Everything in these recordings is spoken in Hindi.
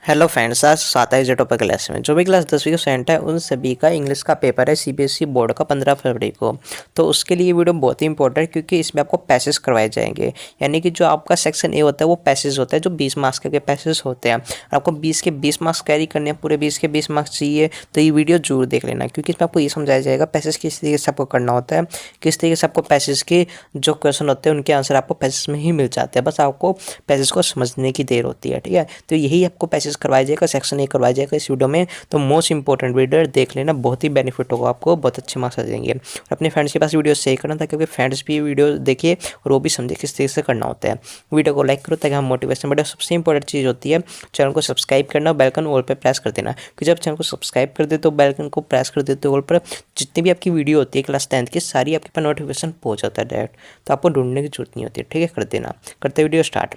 हेलो फ्रेंड्स, आज 27 क्लास में जो भी क्लास 10वीं का स्टूडेंट है उन सभी का इंग्लिश का पेपर है सीबीएसई बोर्ड का 15 फरवरी को। तो उसके लिए ये वीडियो बहुत ही इंपॉर्टेंट है क्योंकि इसमें आपको पैसेज करवाए जाएंगे। यानी कि जो आपका सेक्शन ए होता है वो पैसेज होता है जो 20 मार्क्स के पैसेज होते हैं। और आपको 20 के 20 मार्क्स कैरी करने हैं, पूरे 20 के 20 मार्क्स चाहिए तो ये वीडियो जरूर देख लेना, क्योंकि इसमें आपको ये समझाया जाएगा पैसेज किस तरीके से आपको करना होता है, किस तरीके से आपको पैसेज के जो क्वेश्चन होते हैं उनके आंसर आपको पैसेज में ही मिल जाते हैं। बस आपको पैसेज को समझने की देर होती है। ठीक है, तो यही आपको पैसेज करवाया जाएगा, सेक्शन ए करवाया जाएगा इस वीडियो में। तो मोस्ट इंपॉर्टेंट वीडियो देख लेना, बहुत ही बेनिफिट होगा आपको, बहुत अच्छे मार्क्स आ जाएंगे। और अपने फ्रेंड्स के पास वीडियो शेयर करना ताकि फ्रेंड्स भी वीडियो देखिए और वो भी समझे किस तरीके से करना होता है। वीडियो को लाइक करो ताकि हम मोटिवेशन बढ़े। सबसे इंपॉर्टेंट चीज़ होती है चैनल को सब्सक्राइब करना, बेल आइकन ऑल पे प्रेस कर देना, क्योंकि जब चैनल को सब्सक्राइब कर देते हो, बेल आइकन को प्रेस कर देते हो ऑल पर, जितनी भी आपकी वीडियो होती है क्लास 10th की सारी आपके पास नोटिफिकेशन पहुंच जाता है डायरेक्ट, तो आपको ढूंढने की जरूरत नहीं होती है। ठीक है, कर देना। करते वीडियो स्टार्ट।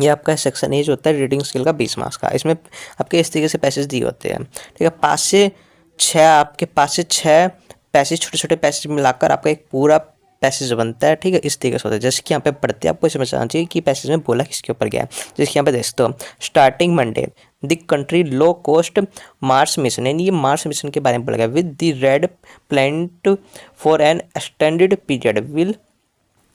ये आपका सेक्शन ए जो होता है रीडिंग स्किल का 20 मार्क्स का, इसमें आपके इस तरीके से पैसेज दिए होते हैं। ठीक है, 5 से 6 आपके 5 से 6 पैसेज, छोटे छोटे पैसेज मिलाकर आपका एक पूरा पैसेज बनता है। ठीक है, इस तरीके से होता है। जैसे कि यहाँ पे पढ़ते हैं आपको समझना चाहिए कि पैसेज में बोला किसके ऊपर गया है। जैसे कि यहाँ पे देखते हो starting Monday the country low cost Mars mission, यानी ये मार्स मिशन के बारे में बोला गया। With the red plant for an extended period will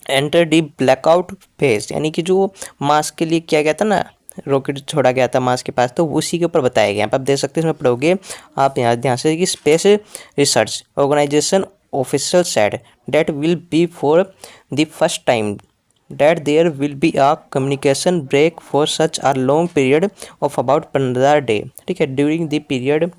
enter D blackout phase, यानी कि जो मार्स के लिए किया गया था ना, रॉकेट छोड़ा गया था मार्स के पास, तो उसी के ऊपर बताया गया। आप देख सकते हैं इसमें पढ़ोगे आप यहाँ ध्यान से कि space research organisation official said that will be for the first time that there will be a communication break for such a long period of about 15 day। ठीक है, during the period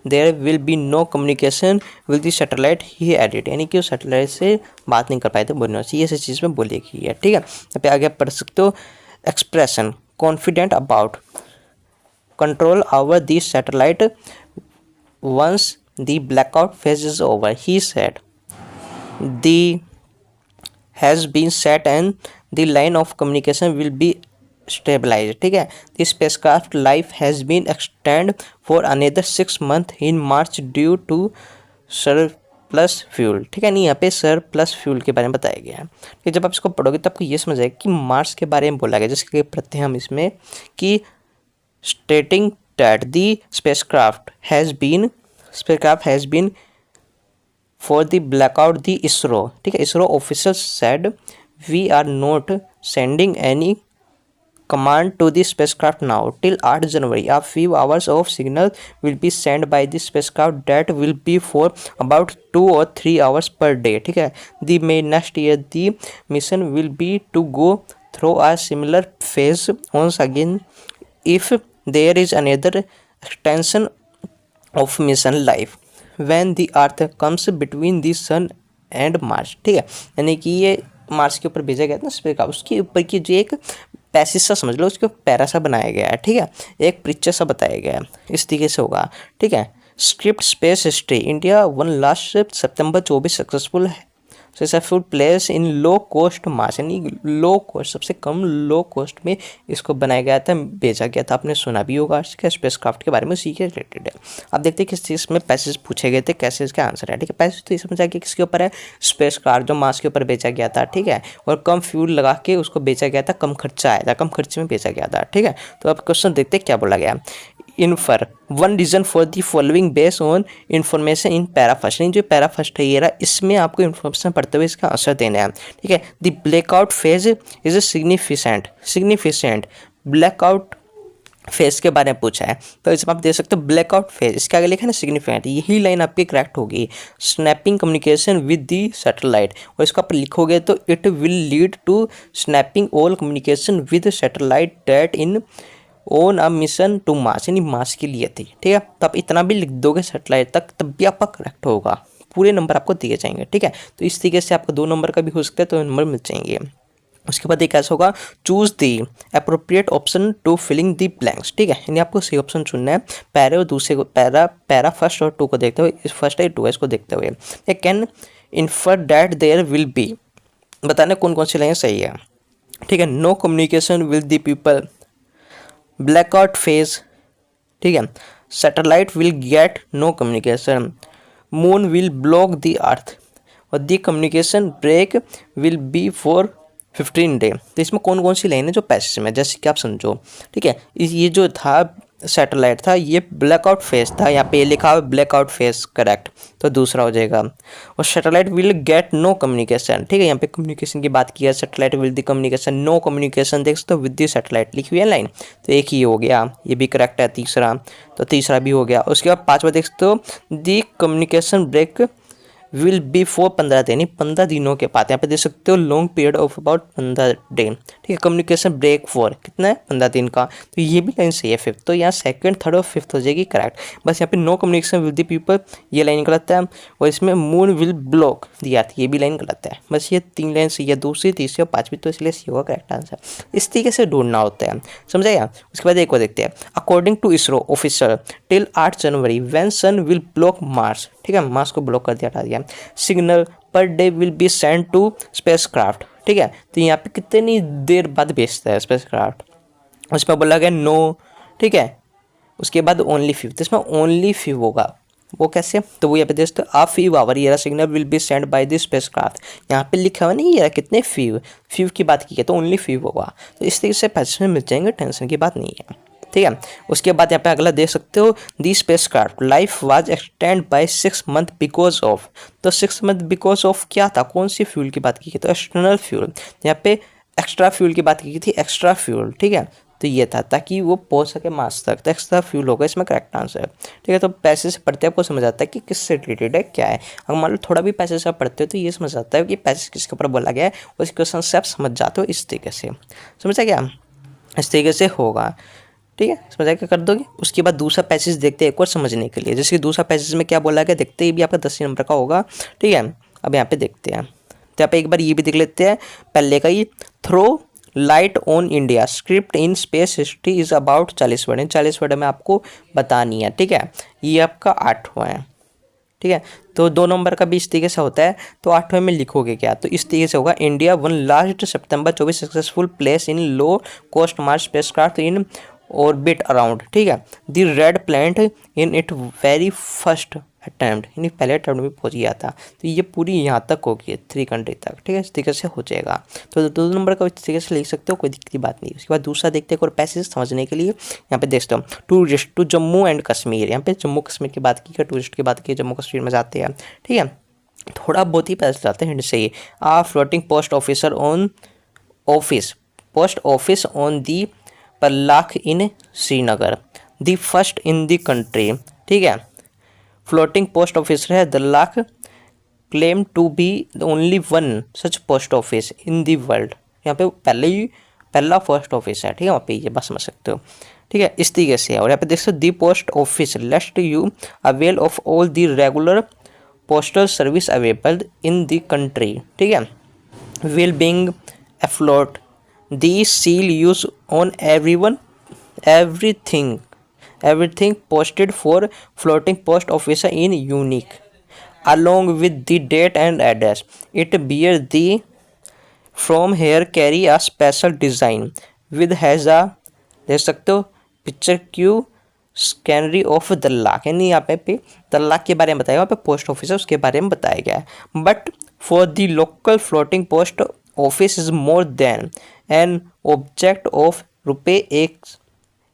there will be no communication with the satellite he added, यानी कि वो सैटेलाइट से बात नहीं कर पाए थे बोलने से, ये ऐसी चीज़ में बोली गई है। ठीक है, यहाँ पे आगे पढ़ सकते हो expression confident about control over the satellite once the blackout phase is over he said the has been set and the line of communication will be stabilized। ठीक है, the spacecraft life has been extended for another 6 months in March due to surplus fuel। ठीक है, नहीं यहाँ पे surplus fuel के बारे में बताया गया है। कि जब आप इसको पढ़ोगे तो आपको ये समझ आएगा कि मार्स के बारे में बोला गया। जैसे कि पढ़ते हैं हम इसमें कि stating that the spacecraft has been for the blackout the ISRO, ठीक है, ISRO officials said we are not sending any command to the spacecraft now till 8 January। A few hours of signal will be sent by the spacecraft that will be for about 2 or 3 hours per day। ठीक है, the May next year the mission will be to go through a similar phase once again if there is another extension of mission life when the earth comes between the sun and Mars। ठीक है, यानी कि ये मार्स के ऊपर भेजा गया था ना स्पेस का, उसके ऊपर की जो एक पैसेज सा समझ लो, उसके पैरा सा बनाया गया है। ठीक है, एक पिक्चर सा बताया गया है, इस तरीके से होगा। ठीक है, script space history India one last September 24 successful place in low cost Mars, यानी लो कॉस्ट सबसे कम लो कॉस्ट में इसको बनाया गया था, भेजा गया था। आपने सुना भी होगा इसके स्पेस क्राफ्ट के बारे में, उसी के रिलेटेड है। आप देखते हैं किस चीज़ में पैसेज पूछे गए थे, कैसे इसका आंसर है। ठीक है, पैसेज तो ये समझ आ गया किसके ऊपर है, स्पेस क्राफ्ट जो मार्स के ऊपर बेचा गया था। ठीक है, और कम फ्यूल लगा के उसको बेचा गया था, कम खर्चा आया था, कम खर्चे में बेचा गया था। ठीक है, तो अब क्वेश्चन देखते हैं क्या बोला गया। Infer one reason for the following base on information in para first, जो पैरा फर्स्ट है ये रहा, इसमें आपको इन्फॉर्मेशन पढ़ते हुए इसका आंसर देना है। ठीक है, the blackout phase is significant blackout phase के बारे में पूछा है, तो इसमें आप देख सकते हो ब्लैकआउट फेज, इसके आगे लिखा है ना सिग्निफिकेंट, यही लाइन आपकी करेक्ट होगी। Snapping communication with the satellite, और इसको आप लिखोगे तो it will lead to snapping all communication with satellite that in on a mission to Mars, यानी मार्स के लिए थी। ठीक है, तो आप इतना भी लिख दोगे सैटेलाइट तक तब भी आपका करेक्ट होगा, पूरे नंबर आपको दिए जाएंगे। ठीक है, तो इस तरीके से आपको 2 नंबर का भी हो सकता है, तो नंबर मिल जाएंगे। उसके बाद एक ऐसा होगा choose the appropriate option to filling the blanks. ठीक है, यानी आपको सही ऑप्शन चुनना है। पैरा और दूसरे को पैरा फर्स्ट और 2 को देखते हुए, इस फर्स्ट है 2 है इसको देखते हुए, a can infer that there will be, बताने कौन कौन सी लाइन सही है। ठीक है, no communication with the people, blackout phase. ठीक है, satellite will get no communication, moon will block the earth, और the communication break will be for 15 day. तो इसमें कौन कौन सी लाइन है जो पैसेज में, जैसे कि आप समझो, ठीक है। ये जो था सैटेलाइट था, ये ब्लैकआउट फेज था, यहाँ पे लिखा हुआ ब्लैकआउट फेज, करेक्ट, तो दूसरा हो जाएगा। और satellite will get no communication, ठीक है, यहाँ पे कम्युनिकेशन की बात की है, satellite will the communication, no communication देख सकते हो विद दी सैटेलाइट लिखी हुई है लाइन, तो एक ही हो गया, ये भी करेक्ट है तीसरा, तो तीसरा भी हो गया। उसके बाद पाँचवा देख सकते हो, the communication break will be for 15 दिन, यानी 15 दिनों के बाद, यहाँ पे देख सकते हो long period of about 15 day, ठीक है। कम्युनिकेशन ब्रेक फॉर कितना है, 15 दिन का, तो ये भी लाइन सही है फिफ्थ, तो यहाँ सेकंड थर्ड और फिफ्थ हो जाएगी करेक्ट। बस यहाँ पे no communication with the people, ये लाइन गलत है, और इसमें मून विल ब्लॉक दिया था, ये भी लाइन गलत है। बस ये 3 लाइन सही है, दूसरी तीसरी और पाँचवीं, तो इसलिए सी होगा करेक्ट आंसर। इस तरीके से ढूंढना होता है, समझाया। उसके बाद एक और देखते हैं, according to ISRO officer till 8 January when sun will block Mars, ठीक है, मार्स को ब्लॉक कर दिया, हटा दिया। सिग्नल पर they will be send to spacecraft, ठीक है, तो यहाँ पे कितनी देर बाद भेजता है स्पेसक्राफ्ट, उस पर बोला गया नो, ठीक है। उसके बाद ओनली फिफ्थ, इसमें ओनली फिव होगा, वो कैसे, तो वो यहाँ पे देखते आ फीव आवर ये signal will be send by the spacecraft, यहाँ पे लिखा हुआ नहीं है कितने फीव की बात की है, तो ओनली फिव होगा। तो इस तरीके से पैसे में मिल जाएंगे, टेंशन की बात नहीं है, ठीक है। उसके बाद यहाँ पे अगला देख सकते हो, the spacecraft life was extend by 6 month because of, तो 6 मंथ बिकॉज ऑफ क्या था, कौन सी फ्यूल की बात की थी, तो एक्सटर्नल फ्यूल, यहाँ पे एक्स्ट्रा फ्यूल की बात की थी, एक्स्ट्रा फ्यूल, ठीक है, तो ये था ताकि वो पहुंच सके मार्स तक, तो एक्स्ट्रा फ्यूल होगा इसमें करेक्ट आंसर, ठीक है। तो पैसे से पढ़ते आपको समझ आता है कि किससे रिलेटेड है, क्या है। अगर मान लो थोड़ा भी पैसे से पढ़ते हो तो ये समझ आता है कि पैसे किसके ऊपर बोला गया है, उस क्वेश्चन से आप समझ जाते हो इस तरीके से, समझा क्या, इस तरीके से होगा, ठीक है, समझा क्या कर दोगे। उसके बाद दूसरा पैसेज देखते हैं एक और समझने के लिए, जैसे कि दूसरा पैसेज में क्या बोला गया देखते ही भी आपका 10 नंबर का होगा, ठीक है। अब यहाँ पे देखते हैं, तो यहाँ पे एक बार ये भी देख लेते हैं पहले का ही, throw light on India script in space history is about 40 word, 40 word में आपको बतानी है, ठीक है। ये आपका 8वां है, ठीक है, तो 2 नंबर का भी इस तरीके से होता है, तो 8वें में लिखोगे क्या, तो इस तरीके से होगा, India one last September 24 successful place in low cost Mars spacecraft in orbit around, ठीक है, the red planet in it very first attempt, यानी पहले अटैम्प्ट में पहुंच गया था, तो ये पूरी यहाँ तक होगी 3 कंट्री तक, ठीक है, इस तरीके से हो जाएगा। तो 2 नंबर का इस तरीके से लिख सकते हो, कोई दिक्कत की बात नहीं। उसके बाद दूसरा देखते हैं और पैसेज समझने के लिए, यहाँ पे देखते हो tourist to Jammu and Kashmir, यहाँ पे जम्मू कश्मीर की बात की है, टूरिस्ट की बात की, जम्मू कश्मीर में जाते हैं, ठीक है, थोड़ा बहुत ही पैसे जाते हैं हिंट से ही। A floating post officer on post office on the पर lake in Srinagar, the first in the country, ठीक है, फ्लोटिंग पोस्ट ऑफिस है the lake claim to be the only one such post office in the world, यहाँ पे पहला पोस्ट ऑफिस है, ठीक है, वहाँ पे ये बस समझ सकते हो, ठीक है, इस तरीके से। और यहाँ पे देख सकते हो the post office lest you avail of all the regular postal service available in the country, ठीक है, will being afloat the seal used on everything posted for floating post officer in unique along with the date and address. It bear the from here carry a special design with has a देख सकते हो picture Q स्कैनरी of the lakh, यानी यहाँ पे द लाख के बारे में बताया, वहाँ पे पोस्ट ऑफिस है उसके बारे में बताया गया है। But for the local floating post office is more than an object of रुपये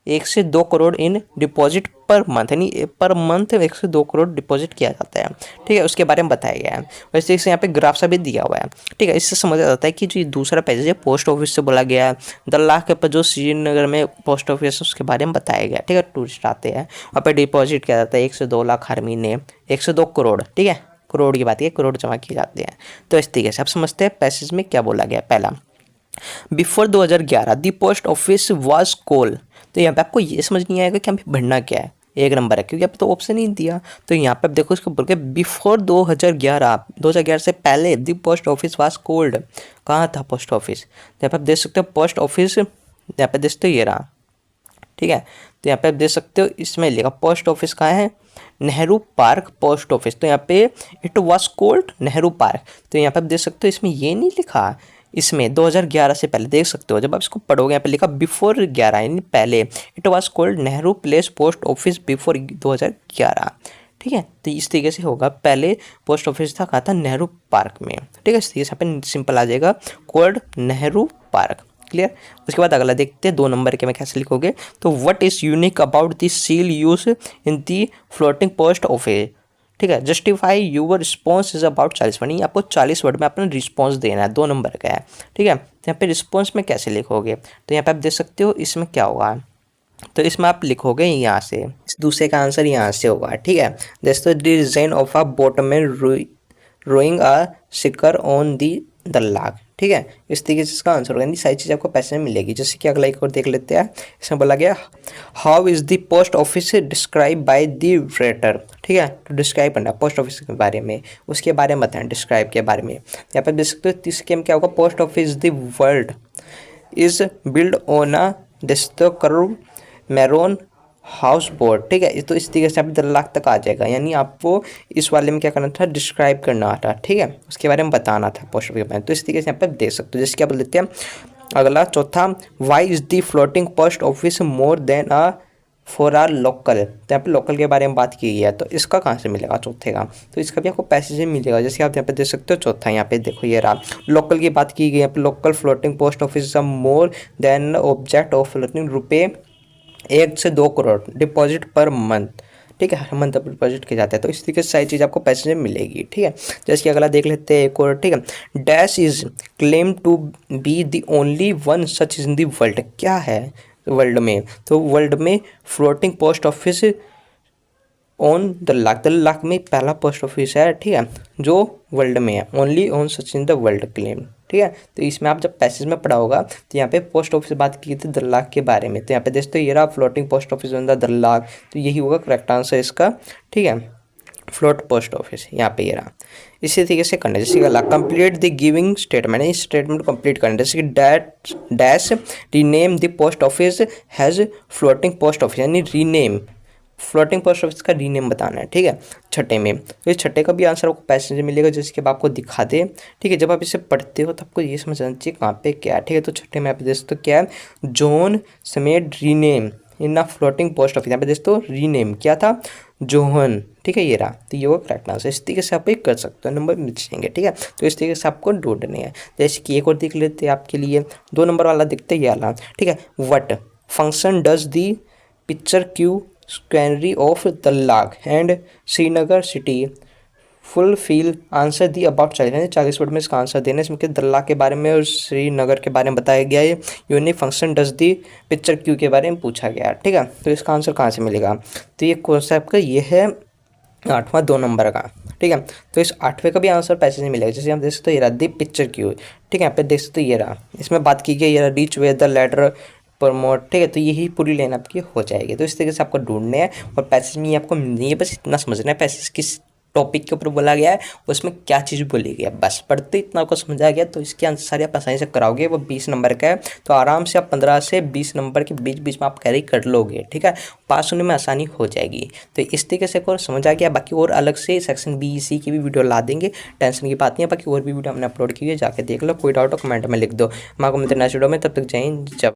1 से 2 करोड़ इन डिपॉजिट पर मंथ, यानी पर मंथ 1 से 2 करोड़ डिपॉजिट किया जाता है, ठीक है, उसके बारे में बताया गया है। वैसे यहाँ पे ग्राफ सा भी दिया हुआ है, ठीक है, इससे समझ जाता है कि जो दूसरा पैसेज है पोस्ट ऑफिस से बोला गया है, 10 लाख के पर जो श्रीनगर में पोस्ट ऑफिस है उसके बारे में बताया गया, ठीक है। टूरिस्ट आते हैं वहाँ पर डिपॉजिट किया जाता है 1 से 2 लाख हर महीने, 1 से 2 करोड़, ठीक है, करोड़ की बात है, करोड़ जमा किए जाते हैं। तो इस तरीके से आप समझते हैं पैसेज में क्या बोला गया। पहला, before 2011 the post office was call, तो यहाँ पे आपको ये समझ नहीं आएगा कि हमें भरना क्या है, 1 नंबर है क्योंकि आप तो ऑप्शन नहीं दिया। तो यहाँ पे आप देखो इसको बोल के बिफोर 2011 से पहले दी पोस्ट ऑफिस वाज कोल्ड, कहाँ था पोस्ट ऑफिस, यहाँ पे आप देख सकते हो पोस्ट ऑफिस, यहाँ पे देख सकते हो ये रहा, ठीक है। तो यहाँ पे आप देख सकते हो इसमें लिखा पोस्ट ऑफिस कहाँ है, नेहरू पार्क पोस्ट ऑफिस, तो यहाँ पे it was cold Nehru park, तो यहाँ पे आप देख सकते हो इसमें ये नहीं लिखा, इसमें 2011 से पहले देख सकते हो, जब आप इसको पढ़ोगे यहाँ पे लिखा बिफोर 11 यानी पहले, it was cold Nehru place post office before 2011, ठीक है। तो इस तरीके से होगा। पहले पोस्ट ऑफिस था, कहाँ था, नेहरू पार्क में, ठीक है। इस तरीके से यहाँ पे सिंपल आ जाएगा कोड नेहरू पार्क। क्लियर। उसके बाद अगला देखते हैं 2 नंबर के में कैसे लिखोगे। तो what is unique about this seal use in the floating post office, ठीक है। Justify your response is about 40 word, आपको 40 वर्ड में अपना रिस्पॉन्स देना है, 2 नंबर का है, ठीक है। तो यहाँ पे रिस्पॉन्स में कैसे लिखोगे, तो यहाँ पे आप देख सकते हो इसमें क्या होगा। तो इसमें आप लिखोगे यहाँ से, इस दूसरे का आंसर यहाँ से होगा, ठीक है। दोस्तों design of a boatman rowing a shikara on the Dal Lake, ठीक है। इस तरीके से इसका आंसर होगा, यानी सारी चीज़ आपको पैसे में मिलेगी। जैसे कि अगला एक और देख लेते हैं। इसमें बोला गया how is the post office describe by the rater, ठीक है। तो डिस्क्राइब करना पोस्ट ऑफिस के बारे में, उसके बारे में बताएं, डिस्क्राइब के बारे में। यहाँ पर देख सकते हो इसके में क्या होगा, post office the world is build on a curve maroon houseboat, ठीक है। तो इस तरीके से आप 10 लाख तक आ जाएगा, यानी आपको इस वाले में क्या करना था, डिस्क्राइब करना था, ठीक है, उसके बारे में बताना था पोस्ट ऑफिस के बारे में। तो इस तरीके से यहाँ पर देख सकते हो। जैसे क्या बोल लेते हैं अगला चौथा, why is the floating post office more than a for our local, तो यहाँ पे लोकल के बारे में बात की गई है। तो इसका कहाँ से मिलेगा, चौथे का, तो इसका भी आपको पैसे से मिलेगा। जैसे आप यहाँ पे देख सकते हो चौथा, यहाँ पे देखो ये रहा, लोकल की बात की गई है। Local floating post office more then object of floating रुपये 1 से 2 करोड़ डिपॉजिट पर मंथ, ठीक है, हर मंथ डिपॉजिट किया जाता है। तो इस तरीके से सारी चीज़ आपको पैसे में मिलेगी, ठीक है। जैसे कि अगला देख लेते हैं एक और, ठीक है। Dash is claim to be the only one such in the world, क्या है वर्ल्ड में, तो वर्ल्ड में floating post office on 10 lakh, 10 lakh में पहला पोस्ट ऑफिस है, ठीक है, जो वर्ल्ड में है, only on such in the world claim, ठीक है। तो इसमें आप जब पैसेज में पढ़ा होगा तो यहाँ पे पोस्ट ऑफिस बात की थी 10 लाख के बारे में। तो यहाँ पे देखते हो ये रहा floating post office on the 10 lakh, तो यही होगा करेक्ट आंसर इसका, ठीक है, फ्लोट पोस्ट ऑफिस यहाँ पे ये रहा। इसी तरीके से करना है। जैसे अगला कंप्लीट द गिविंग स्टेटमेंट, इस स्टेटमेंट को कंप्लीट करना है। जैसे कि dash rename the post office has floating post office, यानी रीनेम फ्लोटिंग पोस्ट ऑफिस का रीनेम बताना है, ठीक है, छठे में। तो इस छठे का भी आंसर आपको पैसे से मिलेगा, जिसके आपको दिखा दे, ठीक है। जब आप इसे पढ़ते हो तो आपको ये समझ आना चाहिए कहाँ पे क्या है, ठीक है। तो छठे में आप देख सकते हो क्या है, जोन समेट रीनेम इन अ फ्लोटिंग पोस्ट ऑफिस, यहाँ पे देख तो रीनेम क्या था, जोहन, ठीक है, ये रहा। तो ये वो करेक्ट आंसर। इस तरीके से आप एक कर सकते हो, नंबर मिल जाएंगे, ठीक है। तो इस तरीके से आपको ढूंढने हैं। जैसे कि एक और देख लेते हैं आपके लिए, 2 नंबर वाला दिखते ये वाला, ठीक है। What function does the picturesque scenery of Dal Lake and Srinagar city fulfil, answer the about 40 word में इसका आंसर देना है। इसमें दल्लाक के बारे में और श्रीनगर के बारे में बताया गया है। Unique function does the picture Q के बारे में पूछा गया, ठीक है। तो इसका आंसर कहाँ से मिलेगा, तो ये कॉन्सेप्ट का ये है 8वां 2 नंबर का, ठीक है। तो इस 8वें का भी आंसर पैसे से मिलेगा। जैसे हम देख सकते हो ये रहा दी पिक्चर क्यू, ठीक है, यहाँ पे देख सकते हो ये रहा, इसमें बात की गई ये रहा reach way the letter promote, ठीक है। तो यही पूरी लाइन आपकी हो जाएगी। तो इस तरीके से आपको ढूंढने हैं और पैसेज में आपको मिलनी है, बस इतना समझना है पैसेज किस टॉपिक के ऊपर बोला गया है, उसमें क्या चीज़ बोली गई है, बस पढ़ते इतना आपको समझा गया। तो इसके आंसर सारे आप आसानी से कराओगे। वो 20 नंबर का है, तो आराम से आप 15 से 20 नंबर के बीच बीच में आप कैरी कर लोगे, ठीक है, पास होने में आसानी हो जाएगी। तो इस तरीके से और समझ आ गया। बाकी और अलग से सेक्शन बी सी की भी वीडियो ला देंगे, टेंशन की बात नहीं है। बाकी और भी वीडियो हमने अपलोड की है, जाके देख लो। कोई डाउट हो कमेंट में लिख दो। हम आपको मिलते हैं नेक्स्ट वीडियो में, तब तक जय हिंद।